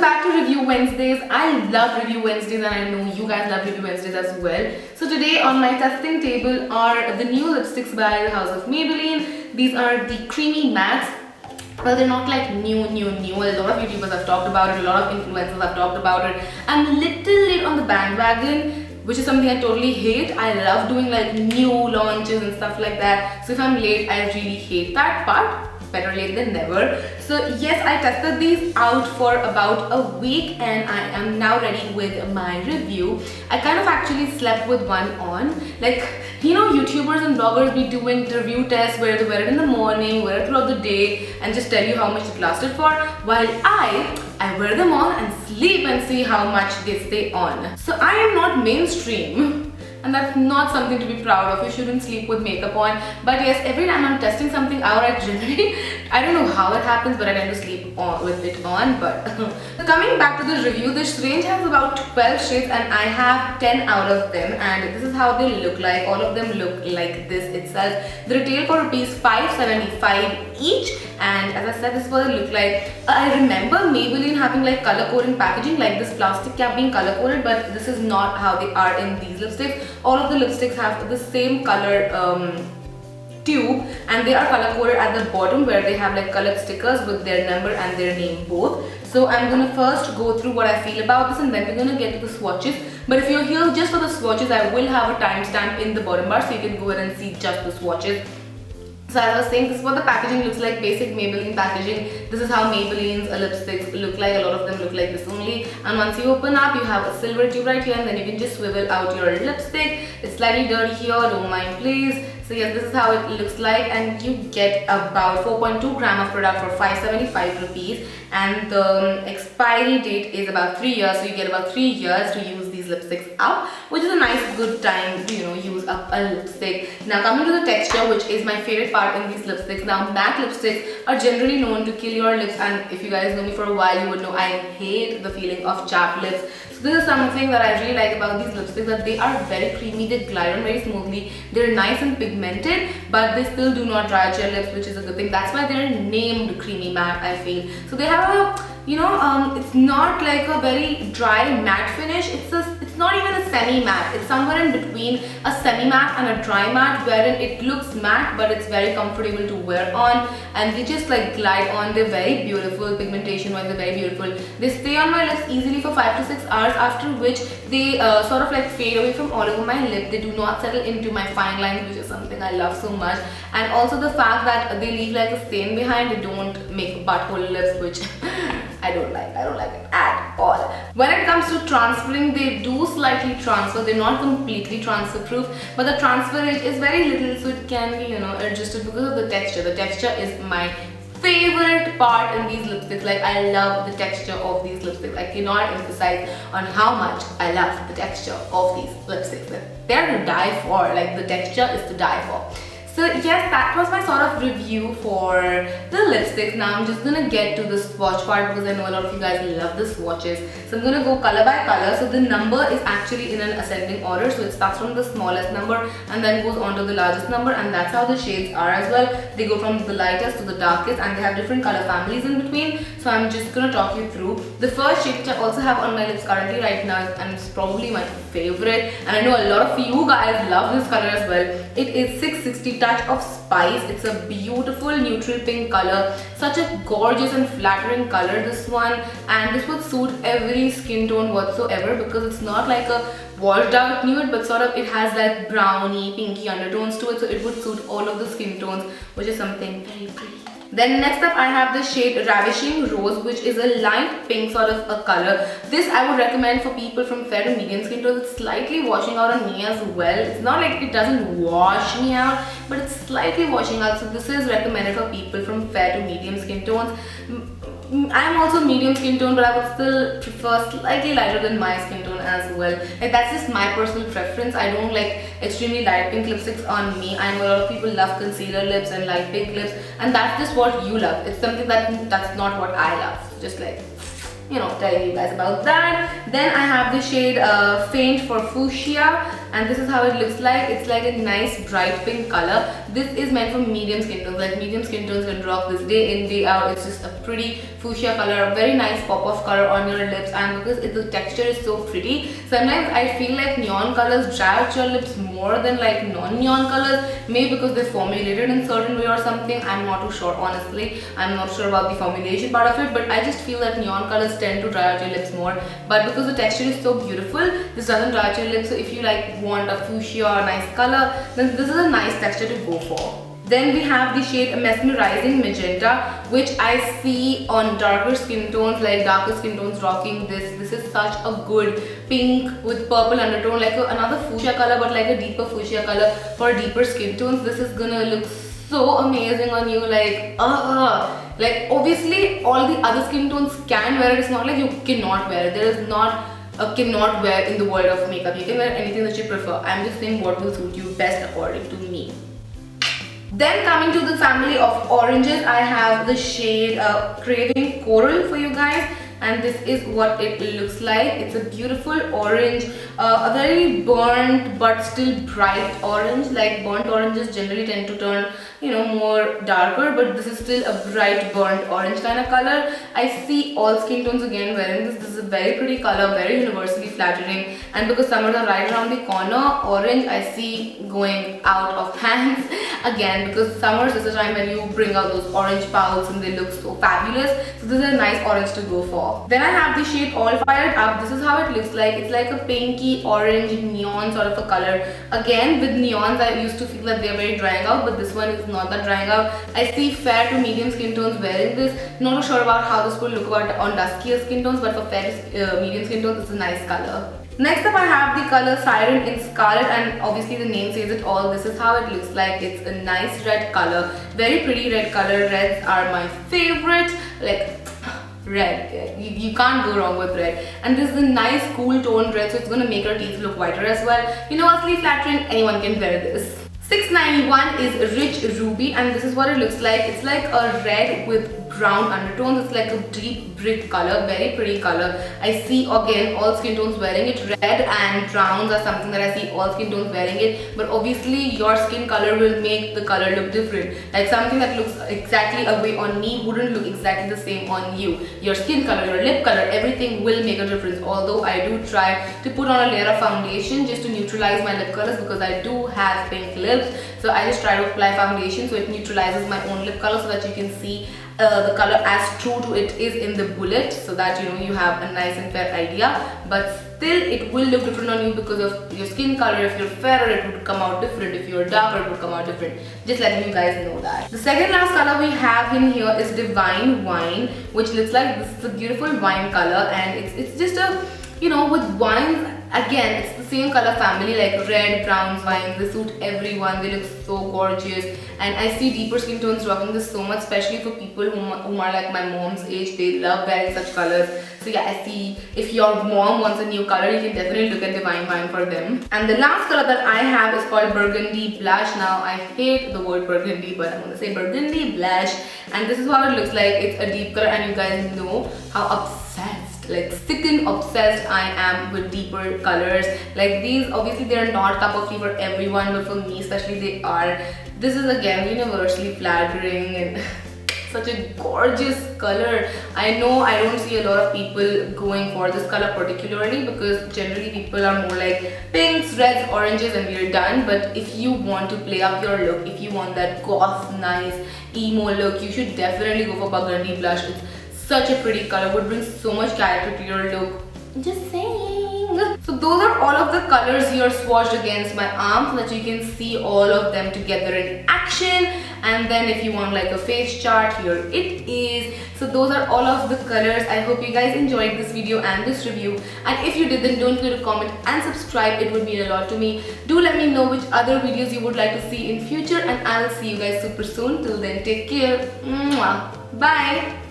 back to Review Wednesdays. I love Review Wednesdays and I know you guys love Review Wednesdays as well. So today on my testing table are the new lipsticks by the House of Maybelline. These are the creamy mattes. Well, they're not like new. A lot of YouTubers have talked about it, a lot of influencers have talked about it. I'm a little late on the bandwagon, which is something I totally hate. I love doing like new launches and stuff like that. So if I'm late, I really hate that part. Better late than never. So yes, I tested these out for about a week and I am now ready with my review. I kind of actually slept with one on. Like, you know, YouTubers and bloggers be doing review tests where they wear it in the morning, wear it throughout the day and just tell you how much it lasted for, while I wear them on and sleep and see how much they stay on. So I am not mainstream. And that's not something to be proud of. You shouldn't sleep with makeup on. But yes, every time I'm testing something out, I don't know how it happens, but I tend to sleep with it on. But coming back to this review, this range has about 12 shades and I have 10 out of them. And this is how they look like. All of them look like this itself. They retail for rupees 575 each. And as I said, this is what they look like. I remember Maybelline having like color coding packaging, like this plastic cap being color coded, but this is not how they are in these lipsticks. All of the lipsticks have the same color tube and they are color coded at the bottom where they have like colored stickers with their number and their name both. So I'm gonna first go through what I feel about this and then we're gonna get to the swatches. But if you're here just for the swatches, I will have a timestamp in the bottom bar so you can go ahead and see just the swatches. So as I was saying, this is what the packaging looks like, basic Maybelline packaging. This is how Maybelline's lipsticks look like. A lot of them look like this only. And once you open up, you have a silver tube right here and then you can just swivel out your lipstick. It's slightly dirty here, don't mind please. So yes, this is how it looks like and you get about 4.2 gram of product for 575 rupees and the expiry date is about 3 years, so you get about 3 years to use these lipsticks out, which is a nice good time to, you know, use up a lipstick. Now coming to the texture, which is my favorite part in these lipsticks. Now matte lipsticks are generally known to kill your lips and if you guys know me for a while, you would know I hate the feeling of chapped lips. So this is something that I really like about these lipsticks, that they are very creamy, they glide on very smoothly, they're nice and pigmented, but they still do not dry out your lips, which is a good thing. That's why they're named creamy matte, I feel. So they have a, you know, it's not like a very dry matte finish, it's not even a semi-matte, it's somewhere in between a semi-matte and a dry matte, wherein it looks matte but it's very comfortable to wear on and they just like glide on. They're very beautiful, pigmentation wise they're very beautiful. They stay on my lips easily for 5 to 6 hours, after which they sort of like fade away from all over my lip. They do not settle into my fine lines, which is something I love so much. And also the fact that they leave like a stain behind, they don't make butthole lips, which I don't like it at all. When it comes to transferring, they do slightly transfer. They're not completely transfer proof, but the transfer rate is very little, so it can be, you know, adjusted because of the texture. The texture is my favorite part in these lipsticks. Like, I love the texture of these lipsticks. I cannot emphasize on how much I love the texture of these lipsticks. They're to die for. Like, the texture is to die for. So yes, that was my sort of review for the lipsticks. Now I'm just gonna get to the swatch part because I know a lot of you guys love the swatches. So I'm gonna go color by color. So the number is actually in an ascending order. So it starts from the smallest number and then goes on to the largest number, and that's how the shades are as well. They go from the lightest to the darkest and they have different color families in between. So I'm just gonna talk you through. The first shade which I also have on my lips currently right now, and it's probably my favorite, and I know a lot of you guys love this color as well. It is 660 Touch of Spice. It's a beautiful neutral pink color, such a gorgeous and flattering color, this one, and this would suit every skin tone whatsoever because it's not like a washed out nude, but sort of it has that browny pinky undertones to it, so it would suit all of the skin tones, which is something very pretty. Then next up I have the shade Ravishing Rose, which is a light pink sort of a color. This I would recommend for people from fair to medium skin tones. It's slightly washing out on me as well. It's not like it doesn't wash me out, but it's slightly washing out. So this is recommended for people from fair to medium skin tones. I'm also medium skin tone, but I would still prefer slightly lighter than my skin tone as well. Like, that's just my personal preference. I don't like extremely light pink lipsticks on me. I know a lot of people love concealer lips and light pink lips, and that's just what you love. It's something that's not what I love. Just like, you know, telling you guys about that. Then I have the shade Faint for Fuchsia, and this is how it looks like. It's like a nice bright pink color. This is meant for medium skin tones, like medium skin tones can rock this day in, day out. It's just a pretty fuchsia color, a very nice pop of color on your lips, and because the texture is so pretty, sometimes I feel like neon colors dry out your lips more than like non-neon colors, maybe because they're formulated in certain way or something. I'm not too sure, honestly. I'm not sure about the formulation part of it, but I just feel that neon colors tend to dry out your lips more. But because the texture is so beautiful, this doesn't dry out your lips. So if you like want a fuchsia or a nice color, then this is a nice texture to go for. Then we have the shade Mesmerizing Magenta, which I see on darker skin tones, like darker skin tones rocking this. This is such a good pink with purple undertone, like another fuchsia color, but like a deeper fuchsia color for deeper skin tones. This is gonna look so amazing on you, like obviously all the other skin tones can wear it. It's not like you cannot wear it. There is not a cannot wear in the world of makeup. You can wear anything that you prefer. I'm just saying what will suit you best according to me. Then coming to the family of oranges, I have the shade Craving Coral for you guys, and this is what it looks like. It's a beautiful orange, a very burnt but still bright orange. Like burnt oranges generally tend to turn, you know, more darker, but this is still a bright burnt orange kind of color. I see all skin tones again wearing this. This is a very pretty color, very universally flattering, and because summers are right around the corner, orange I see going out of hands again, because summers is the time when you bring out those orange pouts and they look so fabulous. So this is a nice orange to go for. Then I have the shade All Fired Up. This is how it looks like. It's like a pinky orange neon sort of a color. Again, with neons I used to feel that they're very drying out, but this one is not that drying out. I see fair to medium skin tones wearing this. Not too sure about how this will look on duskier skin tones, but for fair to medium skin tones, it's a nice color. Next up I have the color Siren in Scarlet, and obviously the name says it all. This is how it looks like. It's a nice red color, very pretty red color. Reds are my favorite, like red. You can't go wrong with red. And this is a nice cool toned red, so it's going to make your teeth look whiter as well. Universally flattering, anyone can wear this. 691 is Rich Ruby, and this is what it looks like. It's like a red with brown undertones. It's like a deep brick color, very pretty color. I see again all skin tones wearing it. Red and browns are something that I see all skin tones wearing it, but obviously your skin color will make the color look different. Like something that looks exactly a way on me wouldn't look exactly the same on you. Your skin color, your lip color, everything will make a difference. Although I do try to put on a layer of foundation just to neutralize my lip colors, because I do have pink lips. So I just try to apply foundation so it neutralizes my own lip color, so that you can see the color as true to it is in the bullet, so that you know you have a nice and fair idea. But still it will look different on you because of your skin color. If you're fairer, it would come out different. If you're darker, it would come out different. Just letting you guys know that. The second last color we have in here is Divine Wine, which looks like this is a beautiful wine color, and it's just a, you know, with wines, again, it's the same color family, like red, browns, wines. They suit everyone. They look so gorgeous. And I see deeper skin tones rocking this so much, especially for people who are like my mom's age. They love wearing such colors. So yeah, I see if your mom wants a new color, you can definitely look at Divine Wine for them. And the last color that I have is called Burgundy Blush. Now, I hate the word burgundy, but I'm going to say Burgundy Blush. And this is how it looks like. It's a deep color, and you guys know how obsessed, like sickened obsessed I am with deeper colors. Like these, obviously they're not cup of tea for everyone, but for me especially they are. This is again universally flattering and such a gorgeous color. I know I don't see a lot of people going for this color particularly, because generally people are more like pinks, reds, oranges, and we're done. But if you want to play up your look, if you want that goth, nice, emo look, you should definitely go for Burgundy Blush. It's such a pretty color, would bring so much character to your look. Just saying. So those are all of the colors here swatched against my arm, so that you can see all of them together in action. And then if you want like a face chart, here it is. So those are all of the colors. I hope you guys enjoyed this video and this review, and if you did, then don't forget to comment and subscribe. It would mean a lot to me. Do let me know which other videos you would like to see in future, and I'll see you guys super soon. Till then, take care. Mwah. Bye.